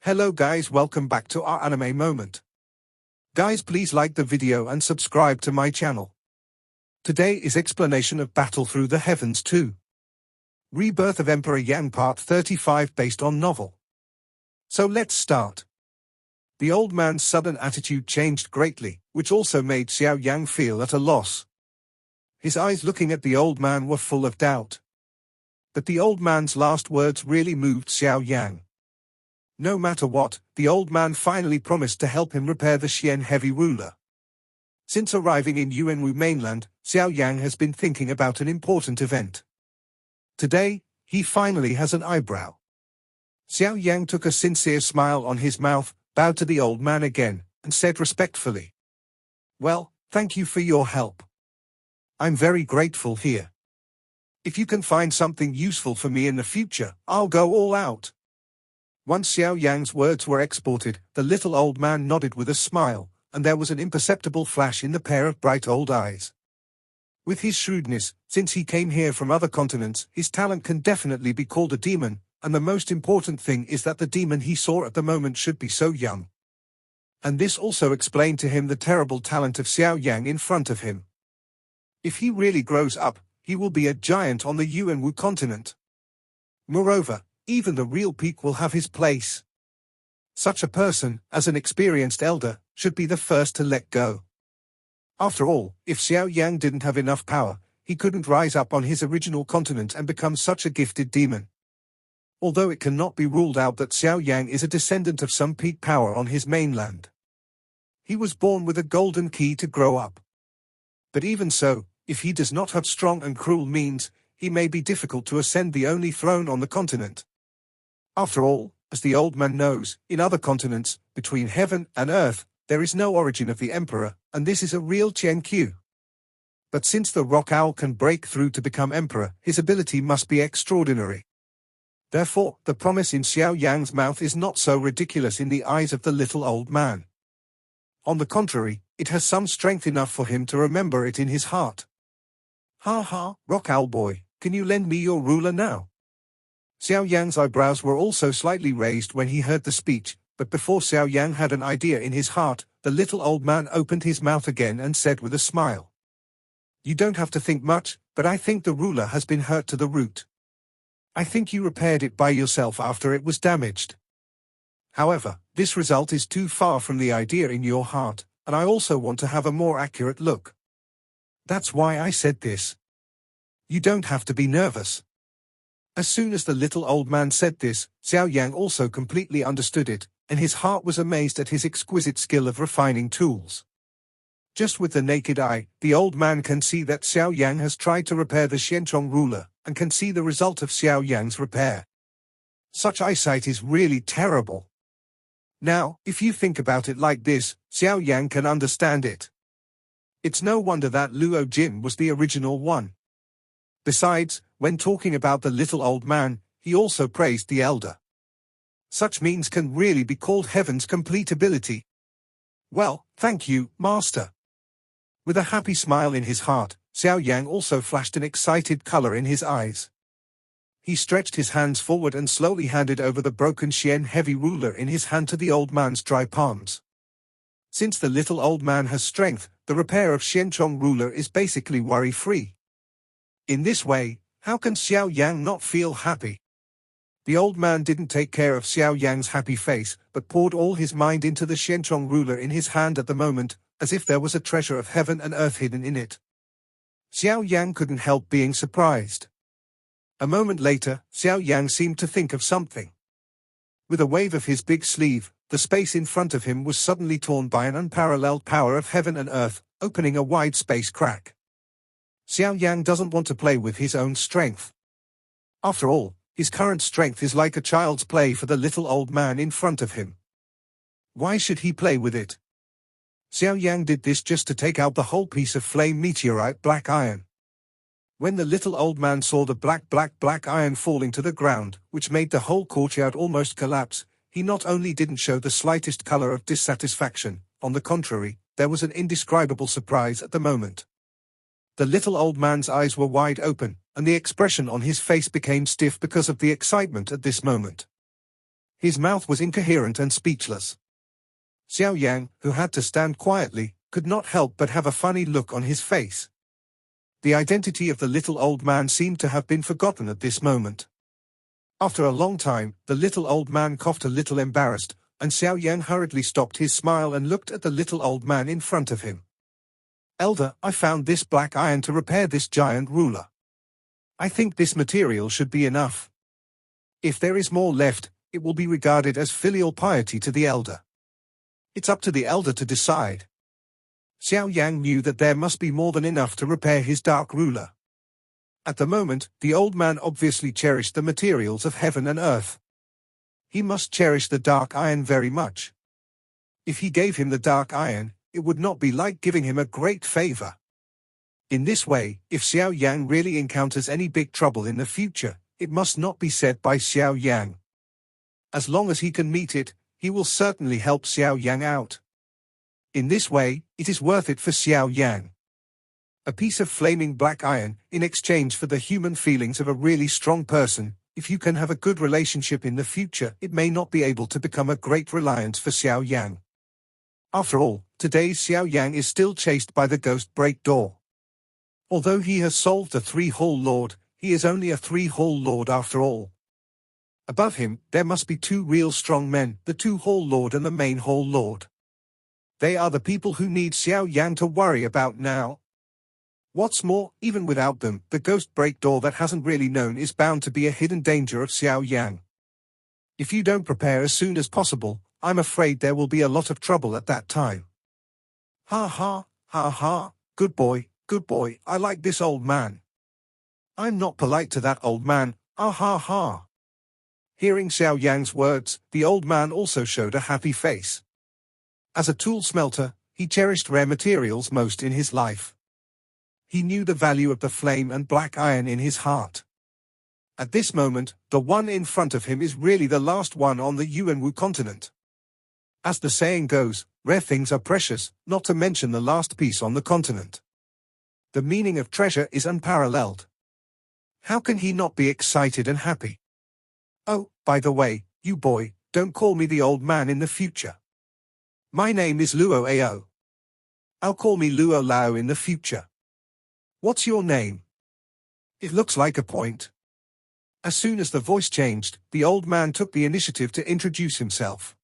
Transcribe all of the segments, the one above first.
Hello guys, welcome back to our anime moment. Guys, please like the video and subscribe to my channel. Today is explanation of Battle Through the Heavens 2. Rebirth of Emperor Yang Part 35 based on novel. So let's start. The old man's sudden attitude changed greatly, which also made Xiao Yan feel at a loss. His eyes looking at the old man were full of doubt. But the old man's last words really moved Xiao Yan. No matter what, the old man finally promised to help him repair the Xian heavy ruler. Since arriving in Yuanwu mainland, Xiao Yan has been thinking about an important event. Today, he finally has an eyebrow. Xiao Yan took a sincere smile on his mouth, bowed to the old man again, and said respectfully, "Well, thank you for your help. I'm very grateful here. If you can find something useful for me in the future, I'll go all out." Once Xiao Yan's words were exported, the little old man nodded with a smile, and there was an imperceptible flash in the pair of bright old eyes. With his shrewdness, since he came here from other continents, his talent can definitely be called a demon, and the most important thing is that the demon he saw at the moment should be so young. And this also explained to him the terrible talent of Xiao Yan in front of him. If he really grows up, he will be a giant on the Yuanwu continent. Moreover, even the real peak will have his place. Such a person, as an experienced elder, should be the first to let go. After all, if Xiao Yan didn't have enough power, he couldn't rise up on his original continent and become such a gifted demon. Although it cannot be ruled out that Xiao Yan is a descendant of some peak power on his mainland. He was born with a golden key to grow up. But even so, if he does not have strong and cruel means, he may be difficult to ascend the only throne on the continent. After all, as the old man knows, in other continents, between heaven and earth, there is no origin of the emperor, and this is a real Qian. But since the rock owl can break through to become emperor, his ability must be extraordinary. Therefore, the promise in Xiao Yan's mouth is not so ridiculous in the eyes of the little old man. On the contrary, it has some strength enough for him to remember it in his heart. "Ha ha, rock owl boy, can you lend me your ruler now?" Xiao Yan's eyebrows were also slightly raised when he heard the speech, but before Xiao Yan had an idea in his heart, the little old man opened his mouth again and said with a smile, "You don't have to think much, but I think the ruler has been hurt to the root. I think you repaired it by yourself after it was damaged. However, this result is too far from the idea in your heart, and I also want to have a more accurate look. That's why I said this. You don't have to be nervous." As soon as the little old man said this, Xiao Yan also completely understood it, and his heart was amazed at his exquisite skill of refining tools. Just with the naked eye, the old man can see that Xiao Yan has tried to repair the Xianchong ruler, and can see the result of Xiao Yan's repair. Such eyesight is really terrible. Now, if you think about it like this, Xiao Yan can understand it. It's no wonder that Luo Jin was the original one. Besides, when talking about the little old man, he also praised the elder. Such means can really be called heaven's complete ability. "Well, thank you, master." With a happy smile in his heart, Xiao Yan also flashed an excited color in his eyes. He stretched his hands forward and slowly handed over the broken Xian heavy ruler in his hand to the old man's dry palms. Since the little old man has strength, the repair of Xianchong ruler is basically worry-free. In this way, how can Xiao Yan not feel happy? The old man didn't take care of Xiao Yan's happy face, but poured all his mind into the Xianchong ruler in his hand at the moment, as if there was a treasure of heaven and earth hidden in it. Xiao Yan couldn't help being surprised. A moment later, Xiao Yan seemed to think of something. With a wave of his big sleeve, the space in front of him was suddenly torn by an unparalleled power of heaven and earth, opening a wide space crack. Xiao Yan doesn't want to play with his own strength. After all, his current strength is like a child's play for the little old man in front of him. Why should he play with it? Xiao Yan did this just to take out the whole piece of flame meteorite black iron. When the little old man saw the black iron falling to the ground, which made the whole courtyard almost collapse, he not only didn't show the slightest color of dissatisfaction, on the contrary, there was an indescribable surprise at the moment. The little old man's eyes were wide open, and the expression on his face became stiff because of the excitement at this moment. His mouth was incoherent and speechless. Xiao Yan, who had to stand quietly, could not help but have a funny look on his face. The identity of the little old man seemed to have been forgotten at this moment. After a long time, the little old man coughed a little embarrassed, and Xiao Yan hurriedly stopped his smile and looked at the little old man in front of him. "Elder, I found this black iron to repair this giant ruler. I think this material should be enough. If there is more left, it will be regarded as filial piety to the elder. It's up to the elder to decide." Xiao Yang knew that there must be more than enough to repair his dark ruler. At the moment, the old man obviously cherished the materials of heaven and earth. He must cherish the dark iron very much. If he gave him the dark iron, it would not be like giving him a great favor. In this way, if Xiao Yang really encounters any big trouble in the future, it must not be said by Xiao Yang. As long as he can meet it, he will certainly help Xiao Yang out. In this way, it is worth it for Xiao Yang. A piece of flaming black iron, in exchange for the human feelings of a really strong person. If you can have a good relationship in the future, it may not be able to become a great reliance for Xiao Yang. After all, today's Xiao Yang is still chased by the ghost break door. Although he has solved the three-hall lord, he is only a three-hall lord after all. Above him, there must be two real strong men, the two-hall lord and the main hall lord. They are the people who need Xiao Yang to worry about now. What's more, even without them, the ghost break door that hasn't really known is bound to be a hidden danger of Xiao Yang. If you don't prepare as soon as possible, I'm afraid there will be a lot of trouble at that time. Ha ha, ha ha, good boy, I like this old man. I'm not polite to that old man, ah ha ha. Hearing Xiao Yang's words, the old man also showed a happy face. As a tool smelter, he cherished rare materials most in his life. He knew the value of the flame and black iron in his heart. At this moment, the one in front of him is really the last one on the Yuanwu continent. As the saying goes, rare things are precious, not to mention the last piece on the continent. The meaning of treasure is unparalleled. How can he not be excited and happy? Oh, by the way, you boy, don't call me the old man in the future. My name is Luo Ao. I'll call me Luo Lao in the future. What's your name? It looks like a point. As soon as the voice changed, the old man took the initiative to introduce himself.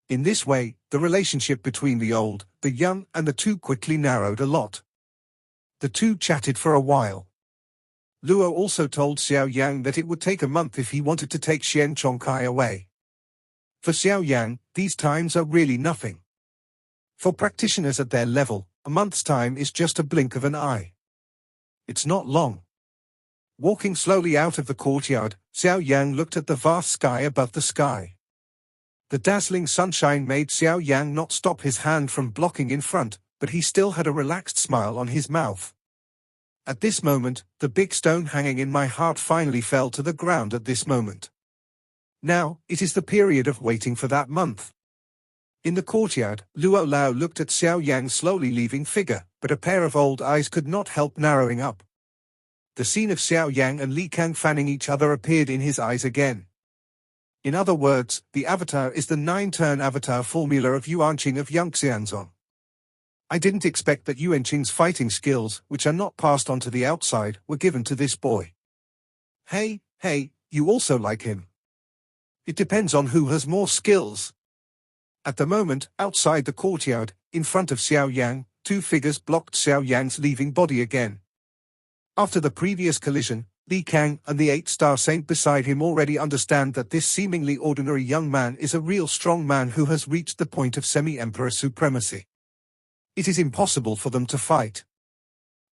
In this way, the relationship between the old, the young, and the two quickly narrowed a lot. The two chatted for a while. Luo also told Xiao Yang that it would take a month if he wanted to take Xian Chongkai away. For Xiao Yang, these times are really nothing. For practitioners at their level, a month's time is just a blink of an eye. It's not long. Walking slowly out of the courtyard, Xiao Yang looked at the vast sky above the sky. The dazzling sunshine made Xiao Yang not stop his hand from blocking in front, but he still had a relaxed smile on his mouth. At this moment, the big stone hanging in my heart finally fell to the ground at this moment. Now, it is the period of waiting for that month. In the courtyard, Luo Lao looked at Xiao Yang's slowly leaving figure, but a pair of old eyes could not help narrowing up. The scene of Xiao Yang and Li Kang fanning each other appeared in his eyes again. In other words, the avatar is the 9-turn avatar formula of Yuanqing of Yangxianzong. I didn't expect that Yuanqing's fighting skills, which are not passed on to the outside, were given to this boy. Hey, you also like him. It depends on who has more skills. At the moment, outside the courtyard, in front of Xiao Yang, two figures blocked Xiao Yang's leaving body again. After the previous collision, Li Kang and the 8-star saint beside him already understand that this seemingly ordinary young man is a real strong man who has reached the point of semi-emperor supremacy. It is impossible for them to fight.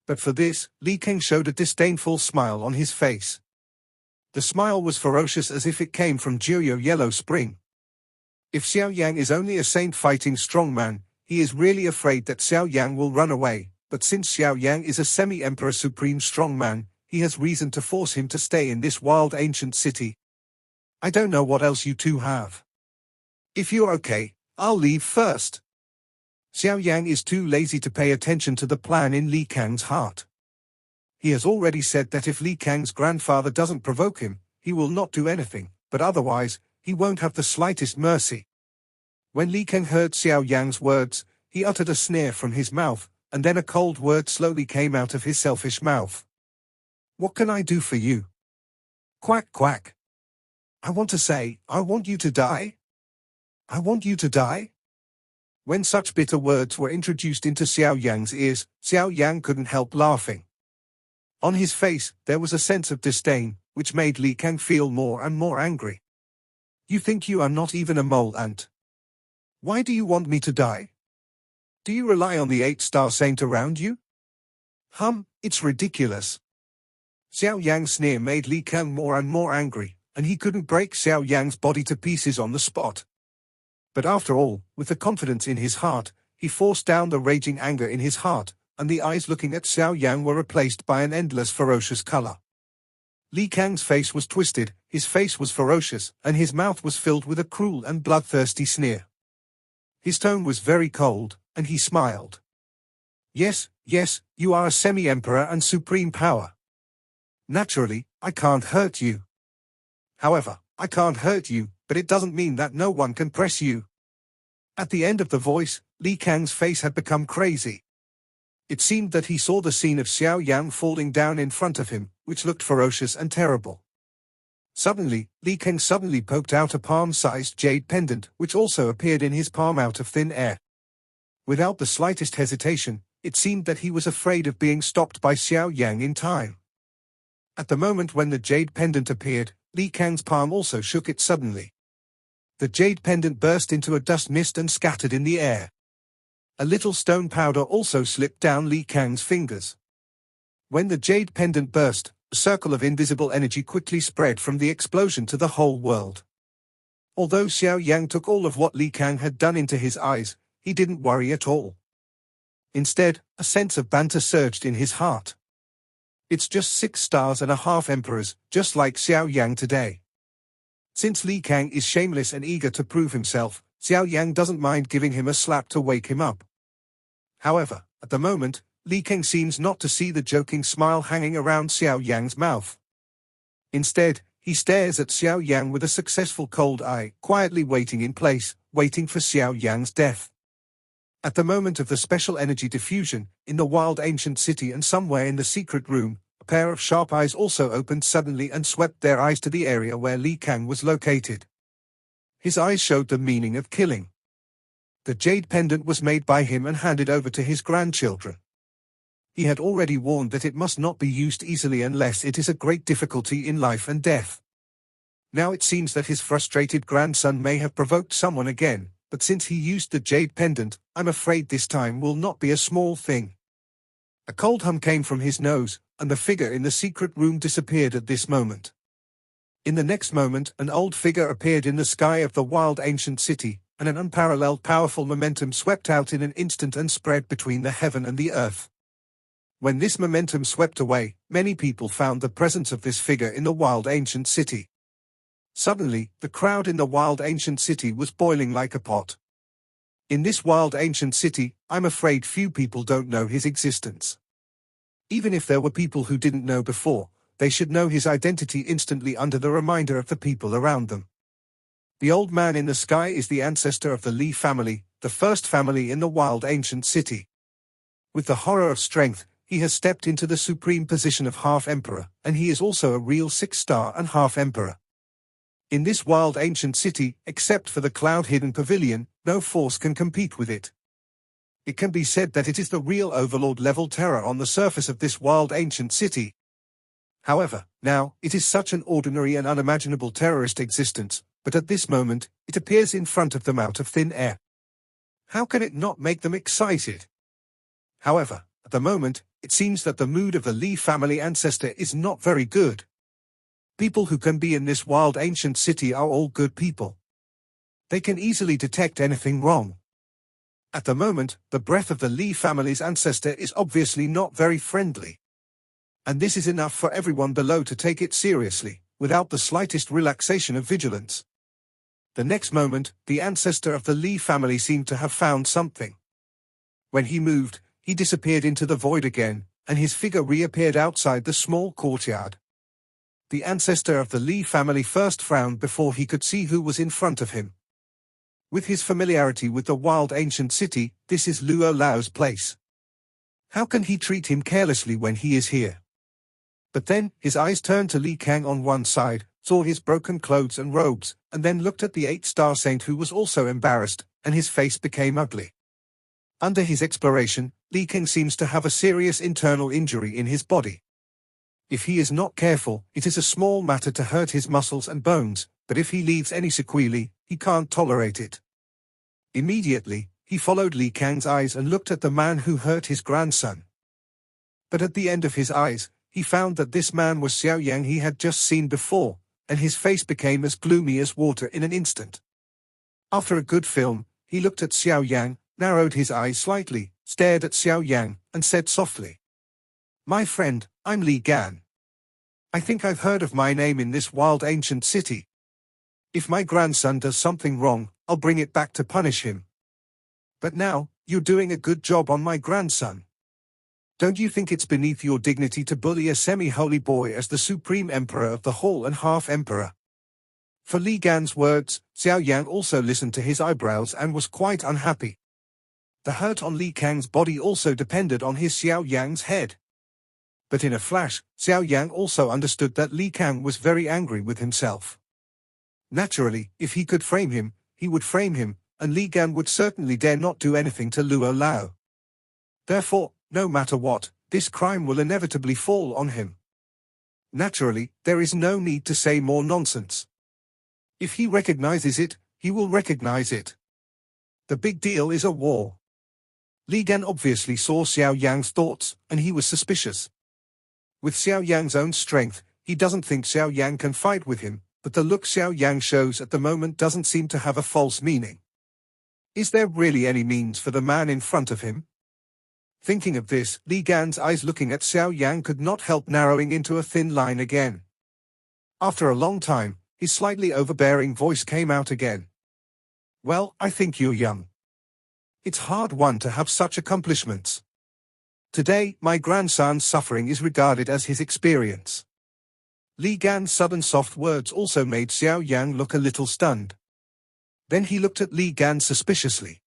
But for this, Li Kang showed a disdainful smile on his face. The smile was ferocious as if it came from Jiuyou Yellow Spring. If Xiao Yang is only a saint fighting strongman, he is really afraid that Xiao Yang will run away, but since Xiao Yang is a semi-emperor supreme strongman, he has reason to force him to stay in this wild ancient city. I don't know what else you two have. If you're okay, I'll leave first. Xiao Yang is too lazy to pay attention to the plan in Li Kang's heart. He has already said that if Li Kang's grandfather doesn't provoke him, he will not do anything, but otherwise, he won't have the slightest mercy. When Li Kang heard Xiao Yan's words, he uttered a sneer from his mouth, and then a cold word slowly came out of his selfish mouth. What can I do for you? Quack quack. I want to say, I want you to die. I want you to die. When such bitter words were introduced into Xiao Yan's ears, Xiao Yan couldn't help laughing. On his face, there was a sense of disdain, which made Li Kang feel more and more angry. You think you are not even a mole ant? Why do you want me to die? Do you rely on the 8-star saint around you? It's ridiculous. Xiao Yan's sneer made Li Kang more and more angry, and he couldn't break Xiao Yan's body to pieces on the spot. But after all, with the confidence in his heart, he forced down the raging anger in his heart, and the eyes looking at Xiao Yan were replaced by an endless ferocious color. Li Kang's face was twisted, his face was ferocious, and his mouth was filled with a cruel and bloodthirsty sneer. His tone was very cold, and he smiled. Yes, you are a semi-emperor and supreme power. Naturally, I can't hurt you. However, I can't hurt you, but it doesn't mean that no one can press you. At the end of the voice, Li Kang's face had become crazy. It seemed that he saw the scene of Xiao Yan falling down in front of him, which looked ferocious and terrible. Suddenly, Li Kang suddenly poked out a palm-sized jade pendant, which also appeared in his palm out of thin air. Without the slightest hesitation, it seemed that he was afraid of being stopped by Xiao Yan in time. At the moment when the jade pendant appeared, Li Kang's palm also shook it suddenly. The jade pendant burst into a dust mist and scattered in the air. A little stone powder also slipped down Li Kang's fingers. When the jade pendant burst, a circle of invisible energy quickly spread from the explosion to the whole world. Although Xiao Yan took all of what Li Kang had done into his eyes, he didn't worry at all. Instead, a sense of banter surged in his heart. It's just 6 stars and a half emperors, just like Xiao Yan today. Since Li Kang is shameless and eager to prove himself, Xiao Yan doesn't mind giving him a slap to wake him up. However, at the moment, Li Kang seems not to see the joking smile hanging around Xiao Yan's mouth. Instead, he stares at Xiao Yan with a successful cold eye, quietly waiting in place, waiting for Xiao Yan's death. At the moment of the special energy diffusion, in the wild ancient city and somewhere in the secret room, a pair of sharp eyes also opened suddenly and swept their eyes to the area where Li Kang was located. His eyes showed the meaning of killing. The jade pendant was made by him and handed over to his grandchildren. He had already warned that it must not be used easily unless it is a great difficulty in life and death. Now it seems that his frustrated grandson may have provoked someone again, but since he used the jade pendant, I'm afraid this time will not be a small thing. A cold hum came from his nose, and the figure in the secret room disappeared at this moment. In the next moment, an old figure appeared in the sky of the wild ancient city, and an unparalleled powerful momentum swept out in an instant and spread between the heaven and the earth. When this momentum swept away, many people found the presence of this figure in the wild ancient city. Suddenly, the crowd in the wild ancient city was boiling like a pot. In this wild ancient city, I'm afraid few people don't know his existence. Even if there were people who didn't know before, they should know his identity instantly under the reminder of the people around them. The old man in the sky is the ancestor of the Li family, the first family in the wild ancient city. With the horror of strength, he has stepped into the supreme position of half-emperor, and he is also a real 6-star and half-emperor. In this wild ancient city, except for the cloud-hidden pavilion, no force can compete with it. It can be said that it is the real overlord-level terror on the surface of this wild ancient city. However, now, it is such an ordinary and unimaginable terrorist existence, but at this moment, it appears in front of them out of thin air. How can it not make them excited? However, at the moment, it seems that the mood of the Li family ancestor is not very good. People who can be in this wild ancient city are all good people. They can easily detect anything wrong. At the moment, the breath of the Li family's ancestor is obviously not very friendly. And this is enough for everyone below to take it seriously, without the slightest relaxation of vigilance. The next moment, the ancestor of the Li family seemed to have found something. When he moved, he disappeared into the void again, and his figure reappeared outside the small courtyard. The ancestor of the Li family first frowned before he could see who was in front of him. With his familiarity with the wild ancient city, this is Luo Lao's place. How can he treat him carelessly when he is here? But then, his eyes turned to Li Kang on one side, saw his broken clothes and robes, and then looked at the 8-star saint who was also embarrassed, and his face became ugly. Under his exploration, Li Kang seems to have a serious internal injury in his body. If he is not careful, it is a small matter to hurt his muscles and bones, but if he leaves any sequelae, he can't tolerate it. Immediately, he followed Li Kang's eyes and looked at the man who hurt his grandson. But at the end of his eyes, he found that this man was Xiao Yan he had just seen before, and his face became as gloomy as water in an instant. After a good film, he looked at Xiao Yan, narrowed his eyes slightly, stared at Xiao Yan, and said softly, "My friend, I'm Li Gan. I think I've heard of my name in this wild ancient city. If my grandson does something wrong, I'll bring it back to punish him. But now, you're doing a good job on my grandson. Don't you think it's beneath your dignity to bully a semi-holy boy as the supreme emperor of the whole and half emperor?" For Li Gan's words, Xiao Yan also listened to his eyebrows and was quite unhappy. The hurt on Li Kang's body also depended on his Xiao Yan's head. But in a flash, Xiao Yan also understood that Li Kang was very angry with himself. Naturally, if he could frame him, he would frame him, and Li Gan would certainly dare not do anything to Luo Lao. Therefore, no matter what, this crime will inevitably fall on him. Naturally, there is no need to say more nonsense. If he recognizes it, he will recognize it. The big deal is a war. Li Gan obviously saw Xiao Yan's thoughts, and he was suspicious. With Xiao Yan's own strength, he doesn't think Xiao Yan can fight with him, but the look Xiao Yan shows at the moment doesn't seem to have a false meaning. Is there really any means for the man in front of him? Thinking of this, Li Gan's eyes looking at Xiao Yan could not help narrowing into a thin line again. After a long time, his slightly overbearing voice came out again. "Well, I think you're young. It's hard one to have such accomplishments. Today, my grandson's suffering is regarded as his experience." Li Gan's sudden soft words also made Xiao Yan look a little stunned. Then he looked at Li Gan suspiciously.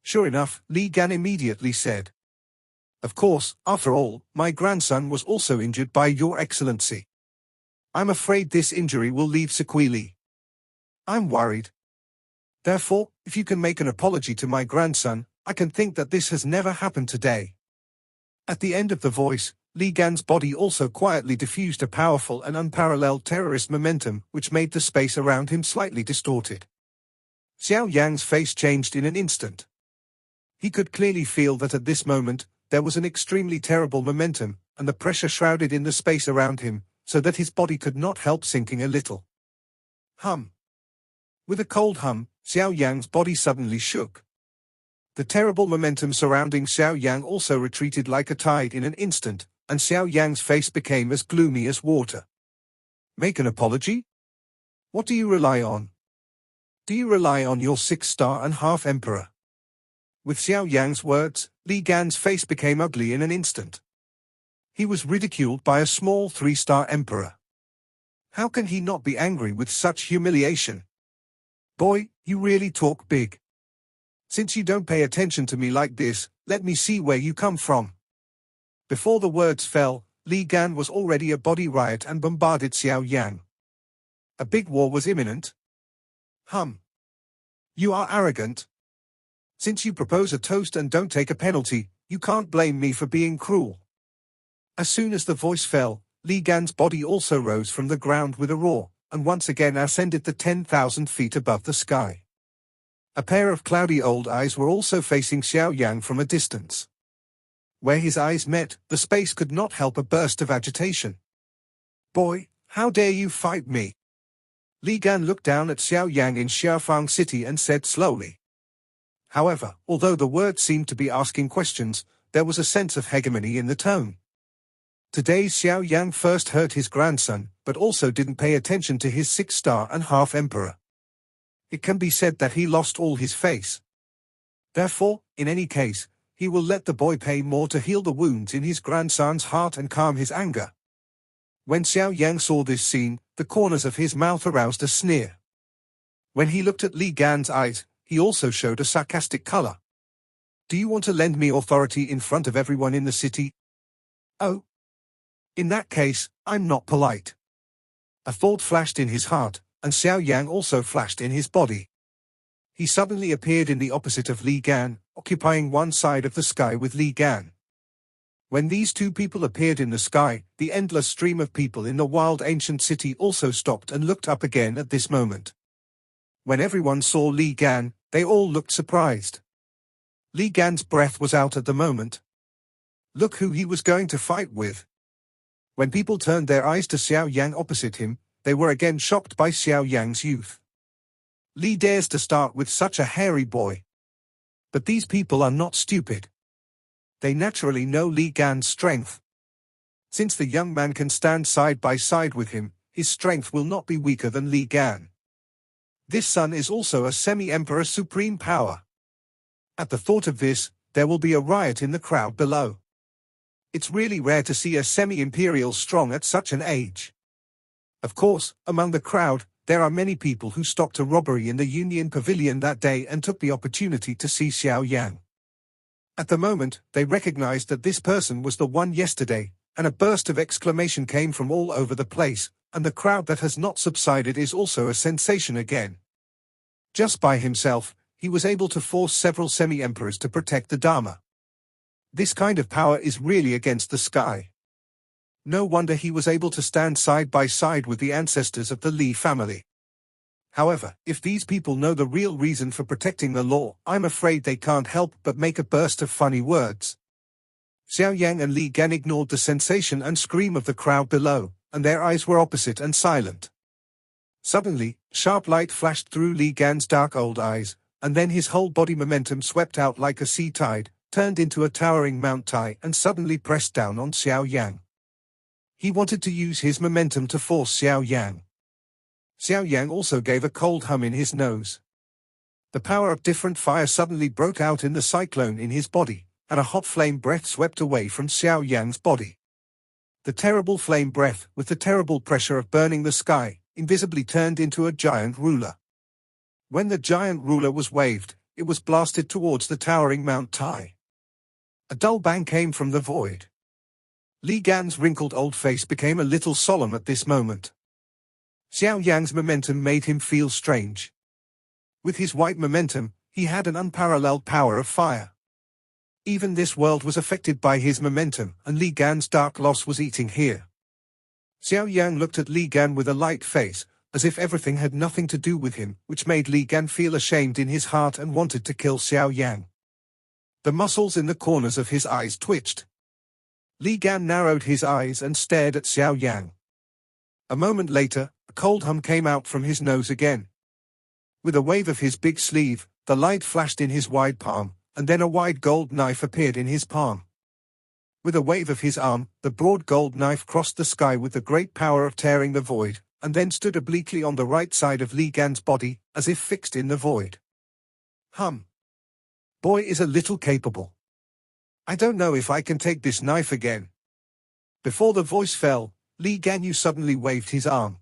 Sure enough, Li Gan immediately said, "Of course, after all, my grandson was also injured by your excellency. I'm afraid this injury will leave sequelae. I'm worried. Therefore, if you can make an apology to my grandson, I can think that this has never happened today." At the end of the voice, Li Gan's body also quietly diffused a powerful and unparalleled terrorist momentum which made the space around him slightly distorted. Xiao Yan's face changed in an instant. He could clearly feel that at this moment, there was an extremely terrible momentum, and the pressure shrouded in the space around him, so that his body could not help sinking a little. Hum. With a cold hum, Xiao Yan's body suddenly shook. The terrible momentum surrounding Xiao Yan also retreated like a tide in an instant, and Xiao Yan's face became as gloomy as water. Make an apology? What do you rely on? Do you rely on your 6-star and half emperor? With Xiao Yan's words, Li Gan's face became ugly in an instant. He was ridiculed by a small 3-star emperor. How can he not be angry with such humiliation? Boy, you really talk big. Since you don't pay attention to me like this, let me see where you come from. Before the words fell, Li Gan was already a body riot and bombarded Xiao Yan. A big war was imminent. Hum. You are arrogant. Since you propose a toast and don't take a penalty, you can't blame me for being cruel. As soon as the voice fell, Li Gan's body also rose from the ground with a roar, and once again ascended the 10,000 feet above the sky. A pair of cloudy old eyes were also facing Xiao Yan from a distance. Where his eyes met, the space could not help a burst of agitation. Boy, how dare you fight me? Li Gan looked down at Xiao Yan in Xiaofang City and said slowly. However, although the words seemed to be asking questions, there was a sense of hegemony in the tone. Today Xiao Yan first hurt his grandson, but also didn't pay attention to his 6-star and half emperor. It can be said that he lost all his face. Therefore, in any case, he will let the boy pay more to heal the wounds in his grandson's heart and calm his anger. When Xiao Yang saw this scene, the corners of his mouth aroused a sneer. When he looked at Li Gan's eyes, he also showed a sarcastic color. Do you want to lend me authority in front of everyone in the city? Oh. In that case, I'm not polite. A thought flashed in his heart, and Xiao Yang also flashed in his body. He suddenly appeared in the opposite of Li Gan, occupying one side of the sky with Li Gan. When these two people appeared in the sky, the endless stream of people in the wild ancient city also stopped and looked up again at this moment. When everyone saw Li Gan, they all looked surprised. Li Gan's breath was out at the moment. Look who he was going to fight with. When people turned their eyes to Xiao Yang opposite him, they were again shocked by Xiao Yang's youth. Li dares to start with such a hairy boy. But these people are not stupid. They naturally know Li Gan's strength. Since the young man can stand side by side with him, his strength will not be weaker than Li Gan. This son is also a semi-emperor supreme power. At the thought of this, there will be a riot in the crowd below. It's really rare to see a semi-imperial strong at such an age. Of course, among the crowd, there are many people who stopped a robbery in the Union Pavilion that day and took the opportunity to see Xiao Yang. At the moment, they recognized that this person was the one yesterday, and a burst of exclamation came from all over the place, and the crowd that has not subsided is also a sensation again. Just by himself, he was able to force several semi-emperors to protect the Dharma. This kind of power is really against the sky. No wonder he was able to stand side by side with the ancestors of the Li family. However, if these people know the real reason for protecting the law, I'm afraid they can't help but make a burst of funny words. Xiao Yang and Li Gan ignored the sensation and scream of the crowd below, and their eyes were opposite and silent. Suddenly, sharp light flashed through Li Gan's dark old eyes, and then his whole body momentum swept out like a sea tide, turned into a towering Mount Tai and suddenly pressed down on Xiao Yang. He wanted to use his momentum to force Xiao Yang. Xiao Yang also gave a cold hum in his nose. The power of different fire suddenly broke out in the cyclone in his body, and a hot flame breath swept away from Xiao Yang's body. The terrible flame breath, with the terrible pressure of burning the sky, invisibly turned into a giant ruler. When the giant ruler was waved, it was blasted towards the towering Mount Tai. A dull bang came from the void. Li Gan's wrinkled old face became a little solemn at this moment. Xiao Yang's momentum made him feel strange. With his white momentum, he had an unparalleled power of fire. Even this world was affected by his momentum, and Li Gan's dark loss was eating here. Xiao Yang looked at Li Gan with a light face, as if everything had nothing to do with him, which made Li Gan feel ashamed in his heart and wanted to kill Xiao Yang. The muscles in the corners of his eyes twitched. Li Gan narrowed his eyes and stared at Xiao Yang. A moment later, a cold hum came out from his nose again. With a wave of his big sleeve, the light flashed in his wide palm, and then a wide gold knife appeared in his palm. With a wave of his arm, the broad gold knife crossed the sky with the great power of tearing the void, and then stood obliquely on the right side of Li Gan's body, as if fixed in the void. Boy is a little capable. I don't know if I can take this knife again. Before the voice fell, Li Ganyu suddenly waved his arm.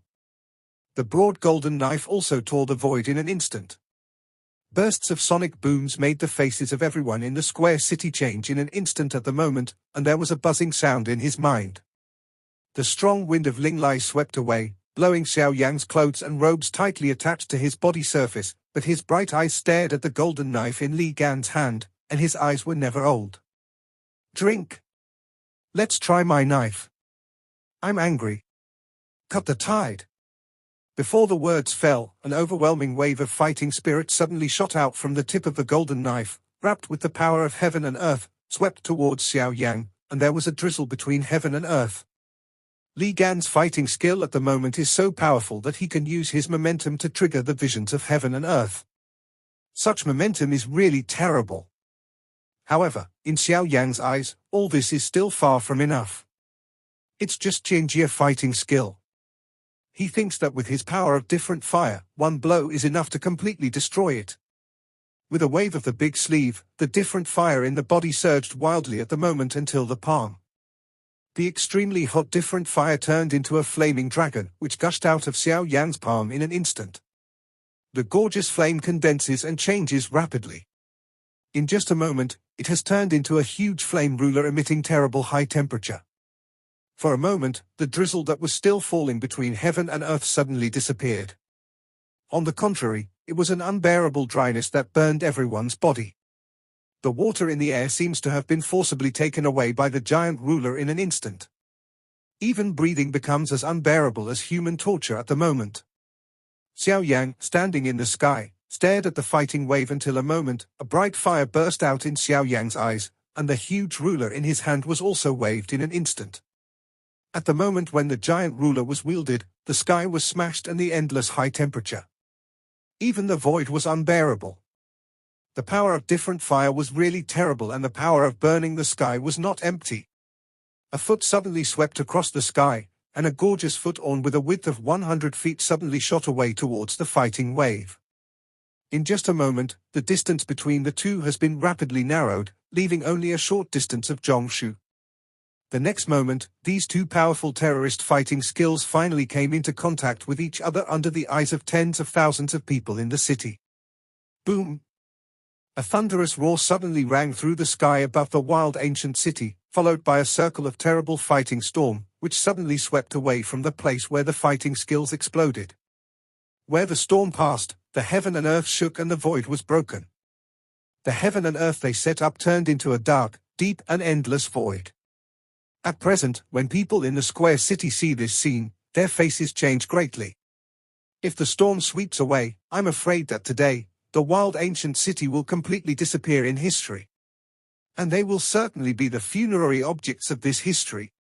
The broad golden knife also tore the void in an instant. Bursts of sonic booms made the faces of everyone in the square city change in an instant at the moment, and there was a buzzing sound in his mind. The strong wind of Linglai swept away, blowing Xiao Yang's clothes and robes tightly attached to his body surface, but his bright eyes stared at the golden knife in Li Gan's hand, and his eyes were never old. Drink. Let's try my knife. I'm angry. Cut the tide. Before the words fell, an overwhelming wave of fighting spirit suddenly shot out from the tip of the golden knife, wrapped with the power of heaven and earth, swept towards Xiao Yang, and there was a drizzle between heaven and earth. Li Gan's fighting skill at the moment is so powerful that he can use his momentum to trigger the visions of heaven and earth. Such momentum is really terrible. However, in Xiao Yang's eyes, all this is still far from enough. It's just Jinjia fighting skill. He thinks that with his power of different fire, one blow is enough to completely destroy it. With a wave of the big sleeve, the different fire in the body surged wildly at the moment until the palm. The extremely hot different fire turned into a flaming dragon, which gushed out of Xiao Yan's palm in an instant. The gorgeous flame condenses and changes rapidly. In just a moment, it has turned into a huge flame ruler emitting terrible high temperature. For a moment, the drizzle that was still falling between heaven and earth suddenly disappeared. On the contrary, it was an unbearable dryness that burned everyone's body. The water in the air seems to have been forcibly taken away by the giant ruler in an instant. Even breathing becomes as unbearable as human torture at the moment. Xiao Yan, standing in the sky, stared at the fighting wave until a moment, a bright fire burst out in Xiao Yan's eyes, and the huge ruler in his hand was also waved in an instant. At the moment when the giant ruler was wielded, the sky was smashed and the endless high temperature. Even the void was unbearable. The power of different fire was really terrible, and the power of burning the sky was not empty. A foot suddenly swept across the sky, and a gorgeous foot orned with a width of 100 feet suddenly shot away towards the fighting wave. In just a moment, the distance between the two has been rapidly narrowed, leaving only a short distance of Zhongshu. The next moment, these two powerful terrorist fighting skills finally came into contact with each other under the eyes of tens of thousands of people in the city. Boom! A thunderous roar suddenly rang through the sky above the wild ancient city, followed by a circle of terrible fighting storm, which suddenly swept away from the place where the fighting skills exploded. Where the storm passed, the heaven and earth shook and the void was broken. The heaven and earth they set up turned into a dark, deep and endless void. At present, when people in the square city see this scene, their faces change greatly. If the storm sweeps away, I'm afraid that today, the wild ancient city will completely disappear in history. And they will certainly be the funerary objects of this history.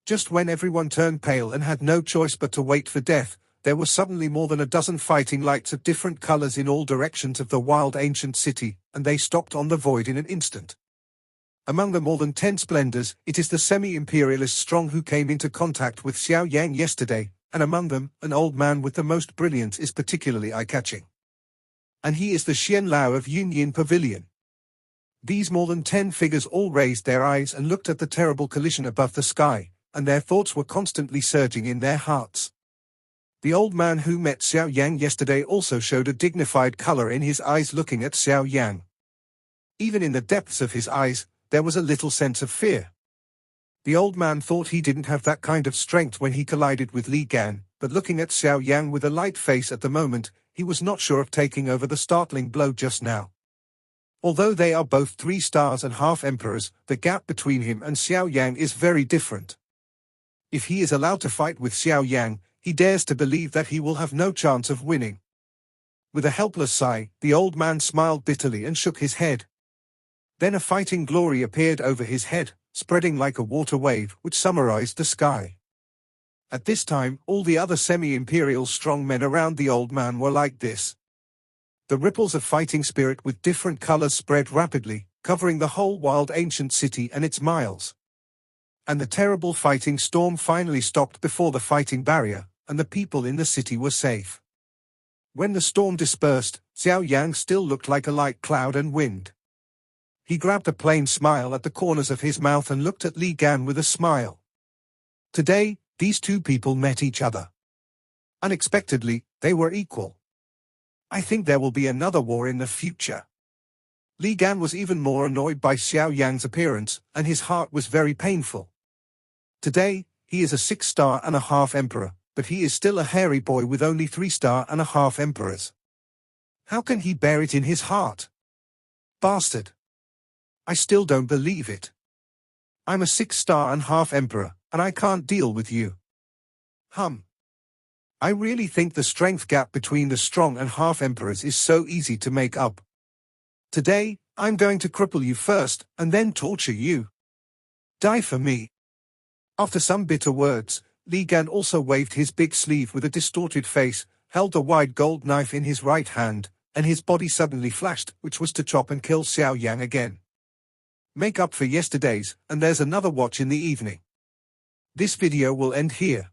Just when everyone turned pale and had no choice but to wait for death, there were suddenly more than a dozen fighting lights of different colors in all directions of the wild ancient city, and they stopped on the void in an instant. Among the more than 10 splendors, it is the semi-imperialist strong who came into contact with Xiao Yan yesterday, and among them, an old man with the most brilliance is particularly eye-catching. And he is the Xian Lao of Yunyin Pavilion. These more than 10 figures all raised their eyes and looked at the terrible collision above the sky, and their thoughts were constantly surging in their hearts. The old man who met Xiao Yan yesterday also showed a dignified color in his eyes looking at Xiao Yan. Even in the depths of his eyes, there was a little sense of fear. The old man thought he didn't have that kind of strength when he collided with Li Gan, but looking at Xiao Yan with a light face at the moment, he was not sure of taking over the startling blow just now. Although they are both 3 stars and half emperors, the gap between him and Xiao Yan is very different. If he is allowed to fight with Xiao Yan, he dares to believe that he will have no chance of winning. With a helpless sigh, the old man smiled bitterly and shook his head. Then a fighting glory appeared over his head, spreading like a water wave, which summarized the sky. At this time, all the other semi-imperial strong men around the old man were like this. The ripples of fighting spirit with different colors spread rapidly, covering the whole wild ancient city and its miles. And the terrible fighting storm finally stopped before the fighting barrier, and the people in the city were safe. When the storm dispersed, Xiao Yan still looked like a light cloud and wind. He grabbed a plain smile at the corners of his mouth and looked at Li Gan with a smile. Today, these two people met each other. Unexpectedly, they were equal. I think there will be another war in the future. Li Gan was even more annoyed by Xiao Yan's appearance, and his heart was very painful. Today, he is a 6-star and a half emperor, but he is still a hairy boy with only 3-star and a half emperors. How can he bear it in his heart? Bastard. I still don't believe it. I'm a 6-star and half emperor, and I can't deal with you. I really think the strength gap between the strong and half emperors is so easy to make up. Today, I'm going to cripple you first, and then torture you. Die for me. After some bitter words, Li Gan also waved his big sleeve with a distorted face, held a wide gold knife in his right hand, and his body suddenly flashed, which was to chop and kill Xiao Yan again. Make up for yesterday's, and there's another watch in the evening. This video will end here.